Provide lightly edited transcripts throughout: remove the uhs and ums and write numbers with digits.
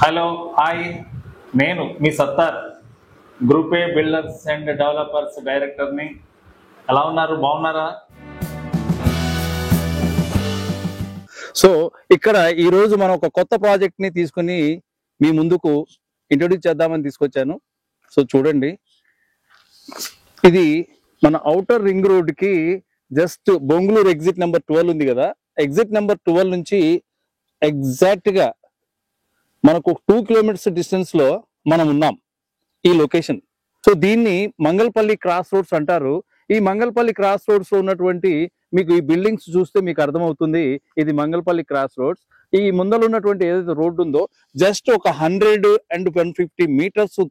Hello hi, నేను మీ Sattar group a builders and developers డైరెక్టర్ని. ఎలా ఉన్నారు? బాగున్నారా? సో ఇక్కడ ఈ రోజు మనం ఒక కొత్త ప్రాజెక్ట్ ని తీసుకుని మీ ముందుకు ఇంట్రొడ్యూస్ చేద్దామని తీసుకొచ్చాను. సో చూడండి, ఇది మన ఔటర్ రింగ్ రోడ్ కి జస్ట్ బొంగుళూరు ఎగ్జిట్ నెంబర్ 12 ఉంది కదా, ఎగ్జిట్ నెంబర్ 12 నుంచి ఎగ్జాక్ట్ గా మనకు 2 కిలోమీటర్స్ డిస్టెన్స్ లో మనం ఉన్నాం ఈ లొకేషన్. సో దీన్ని మంగళపల్లి క్రాస్ రోడ్స్ అంటారు. ఈ మంగళపల్లి క్రాస్ రోడ్స్ లో ఉన్నటువంటి మీకు ఈ బిల్డింగ్స్ చూస్తే మీకు అర్థమవుతుంది ఇది మంగళపల్లి క్రాస్ రోడ్స్. ఈ ముందర ఉన్నటువంటి ఏదైతే రోడ్డు ఉందో జస్ట్ ఒక 100 and 150 మీటర్స్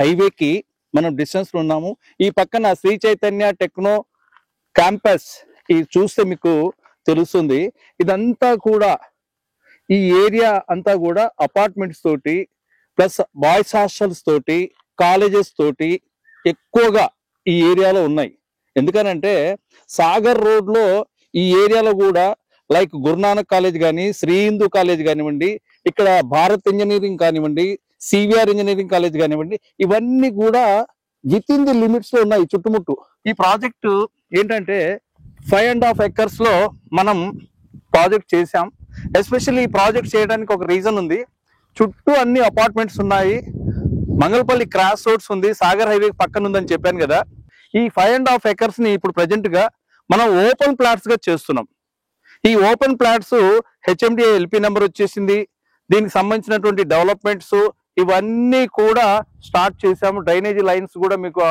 హైవేకి మనం డిస్టెన్స్ లో ఉన్నాము. ఈ పక్కన శ్రీ చైతన్య టెక్నో క్యాంపస్ ఇది చూస్తే మీకు తెలుస్తుంది. ఇదంతా కూడా ఈ ఏరియా అంతా కూడా అపార్ట్మెంట్స్ తోటి ప్లస్ బాయ్స్ హాస్టల్స్ తోటి కాలేజెస్ తోటి ఎక్కువగా ఈ ఏరియాలో ఉన్నాయి. ఎందుకనంటే సాగర్ రోడ్ లో ఈ ఏరియాలో కూడా లైక్ గురునానక్ కాలేజ్ కానీ, శ్రీ హిందూ కాలేజ్ కానివ్వండి, ఇక్కడ భారత్ ఇంజనీరింగ్ కానివ్వండి, సివిఆర్ ఇంజనీరింగ్ కాలేజ్ కానివ్వండి, ఇవన్నీ కూడా విత్ ఇన్ ది లిమిట్స్ లో ఉన్నాయి చుట్టుముట్టు. ఈ ప్రాజెక్టు ఏంటంటే 5.5 acres లో మనం ప్రాజెక్ట్ చేశాం. ఎస్పెషల్లీ ఈ ప్రాజెక్ట్ చేయడానికి ఒక రీజన్ ఉంది. చుట్టూ అన్ని అపార్ట్మెంట్స్ ఉన్నాయి, మంగళపల్లి క్రాస్ రోడ్స్ ఉంది, సాగర్ హైవే పక్కన ఉందని చెప్పాను కదా. ఈ 5.5 acres ని ఇప్పుడు ప్రజెంట్ గా మనం ఓపెన్ ప్లాట్స్ గా చేస్తున్నాం. ఈ open plots HMDA LP number వచ్చేసింది. దీనికి సంబంధించినటువంటి డెవలప్మెంట్స్ ఇవన్నీ కూడా స్టార్ట్ చేశాము. డ్రైనేజీ లైన్స్ కూడా మీకు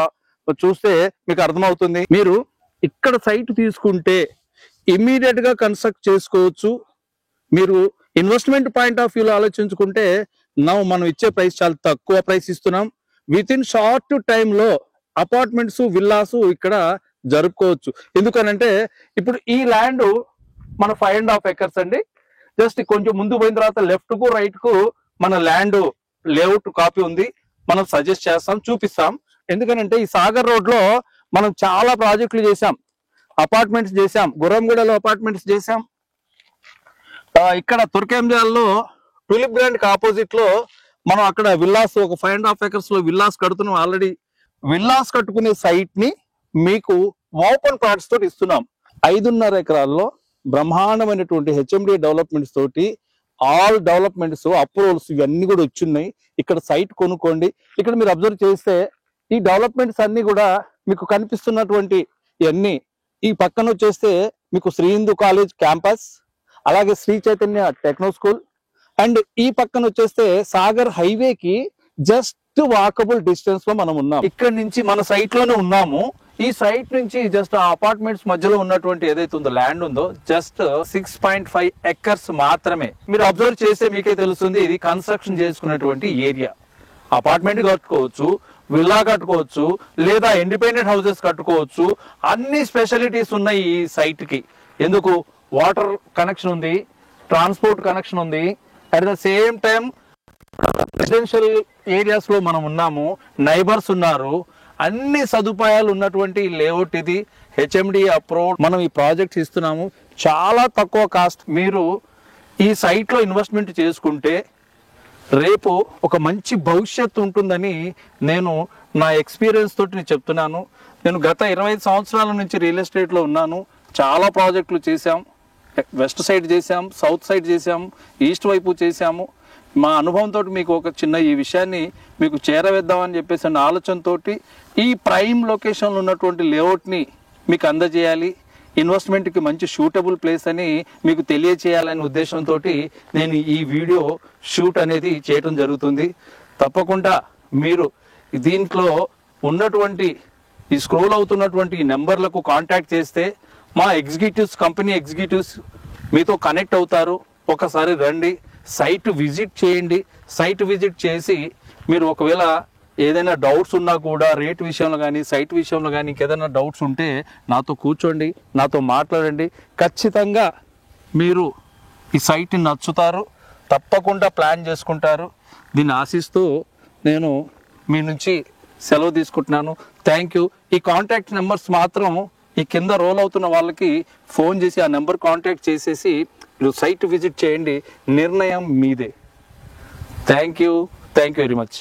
చూస్తే మీకు అర్థమవుతుంది. మీరు ఇక్కడ సైట్ తీసుకుంటే ఇమ్మీడియట్ గా కన్స్ట్రక్ట్ చేసుకోవచ్చు. మీరు ఇన్వెస్ట్మెంట్ పాయింట్ ఆఫ్ వ్యూలో ఆలోచించుకుంటే మనం ఇచ్చే ప్రైస్ చాలా తక్కువ ప్రైస్ ఇస్తున్నాం. విత్ ఇన్ షార్ట్ టైంలో అపార్ట్మెంట్స్ విల్లాస్ ఇక్కడ జరుపుకోవచ్చు. ఎందుకనంటే ఇప్పుడు ఈ ల్యాండ్ మన 5.5 acres అండి. జస్ట్ కొంచెం ముందు పోయిన తర్వాత లెఫ్ట్ కు రైట్ కు మన ల్యాండ్ లేఅవుట్ కాపీ ఉంది. మనం సజెస్ట్ చేస్తాం, చూపిస్తాం. ఎందుకనంటే ఈ సాగర్ రోడ్ లో మనం చాలా ప్రాజెక్టులు చేసాం, అపార్ట్మెంట్స్ చేసాం, గుర్రంగూడలో అపార్ట్మెంట్స్ చేసాం. ఇక్కడ తుర్కేంజాల్లో టూలిప్ గ్రాండ్ కి ఆపోజిట్ లో మనం అక్కడ విల్లాస్ ఒక 5.5 acres లో విల్లాస్ కడుతున్నాం. ఆల్రెడీ విల్లాస్ కట్టుకునే సైట్ ని మీకు ఓపెన్ ప్లాట్స్ తోటి ఇస్తున్నాం. 5.5 ఎకరాల్లో బ్రహ్మాండమైనటువంటి హెచ్ఎండి డెవలప్మెంట్స్ తోటి ఆల్ డెవలప్మెంట్స్ అప్రూవల్స్ ఇవన్నీ కూడా వచ్చున్నాయి. ఇక్కడ సైట్ కొనుక్కోండి. ఇక్కడ మీరు అబ్జర్వ్ చేస్తే ఈ డెవలప్మెంట్స్ అన్ని కూడా మీకు కనిపిస్తున్నటువంటి ఇవన్నీ ఈ పక్కన వచ్చేస్తే మీకు శ్రీ హిందూ కాలేజ్ క్యాంపస్, అలాగే Sri Chaitanya techno school, and ఈ పక్కన వచ్చేస్తే సాగర్ హైవేకి జస్ట్ వాకబుల్ డిస్టెన్స్ లో మనం ఉన్నాం. ఇక్కడ నుంచి మన సైట్ లోనే ఉన్నాము. ఈ సైట్ నుంచి జస్ట్ ఆ అపార్ట్మెంట్స్ మధ్యలో ఉన్నటువంటి ఏదైతే ఉందో ల్యాండ్ ఉందో జస్ట్ 6.5 acres మాత్రమే. మీరు అబ్జర్వ్ చేస్తే మీకే తెలుస్తుంది ఇది కన్స్ట్రక్షన్ చేసుకున్నటువంటి ఏరియా. అపార్ట్మెంట్ కట్టుకోవచ్చు, విల్లా కట్టుకోవచ్చు, లేదా ఇండిపెండెంట్ హౌసెస్ కట్టుకోవచ్చు. అన్ని స్పెషాలిటీస్ ఉన్నాయి ఈ సైట్ కి. ఎందుకు? వాటర్ కనెక్షన్ ఉంది, ట్రాన్స్పోర్ట్ కనెక్షన్ ఉంది, at the same time residential areas లో మనం ఉన్నాము, నైబర్స్ ఉన్నారు, అన్ని సదుపాయాలు ఉన్నటువంటి లేఅవుట్ ఇది. హెచ్ఎండి అప్రూవ్ మనం ఈ ప్రాజెక్ట్స్ ఇస్తున్నాము. చాలా తక్కువ కాస్ట్. మీరు ఈ సైట్ లో ఇన్వెస్ట్మెంట్ చేసుకుంటే రేపు ఒక మంచి భవిష్యత్తు ఉంటుందని నేను నా ఎక్స్పీరియన్స్ తోటి నేను చెప్తున్నాను. నేను గత 25 సంవత్సరాల నుంచి రియల్ ఎస్టేట్ లో ఉన్నాను. చాలా ప్రాజెక్టులు చేశాం. వెస్ట్ సైడ్ చేశాం, సౌత్ సైడ్ చేశాం, ఈస్ట్ వైపు చేశాము. మా అనుభవంతో మీకు ఒక చిన్న ఈ విషయాన్ని మీకు చేరవేద్దామని చెప్పేసి అన్న ఆలోచనతో ఈ ప్రైమ్ లొకేషన్లో ఉన్నటువంటి లేఅవుట్ని మీకు అందజేయాలి, ఇన్వెస్ట్మెంట్కి మంచి షూటబుల్ ప్లేస్ అని మీకు తెలియచేయాలనే ఉద్దేశంతో నేను ఈ వీడియో షూట్ అనేది చేయడం జరుగుతుంది. తప్పకుండా మీరు దీంట్లో ఉన్నటువంటి ఈ స్క్రోల్ అవుతున్నటువంటి ఈ నెంబర్లకు కాంటాక్ట్ చేస్తే మా ఎగ్జిక్యూటివ్స్, కంపెనీ ఎగ్జిక్యూటివ్స్ మీతో కనెక్ట్ అవుతారు. ఒకసారి రండి, సైట్ విజిట్ చేయండి. సైట్ విజిట్ చేసి మీరు ఒకవేళ ఏదైనా డౌట్స్ ఉన్నా కూడా రేట్ విషయంలో కానీ, సైట్ విషయంలో కానీ ఇంకేదైనా డౌట్స్ ఉంటే నాతో కూర్చోండి, నాతో మాట్లాడండి. ఖచ్చితంగా మీరు ఈ సైట్ని నచ్చుతారు, తప్పకుండా ప్లాన్ చేసుకుంటారు. దీన్ని ఆశిస్తూ నేను మీ నుంచి సెలవు తీసుకుంటున్నాను. Thank you. ఈ కాంటాక్ట్ నెంబర్స్ మాత్రం ఈ కింద రోల్ అవుతున్న వాళ్ళకి ఫోన్ చేసి ఆ నెంబర్ కాంటాక్ట్ చేసేసి మీరు సైట్ విజిట్ చేయండి. నిర్ణయం మీదే. Thank you very much.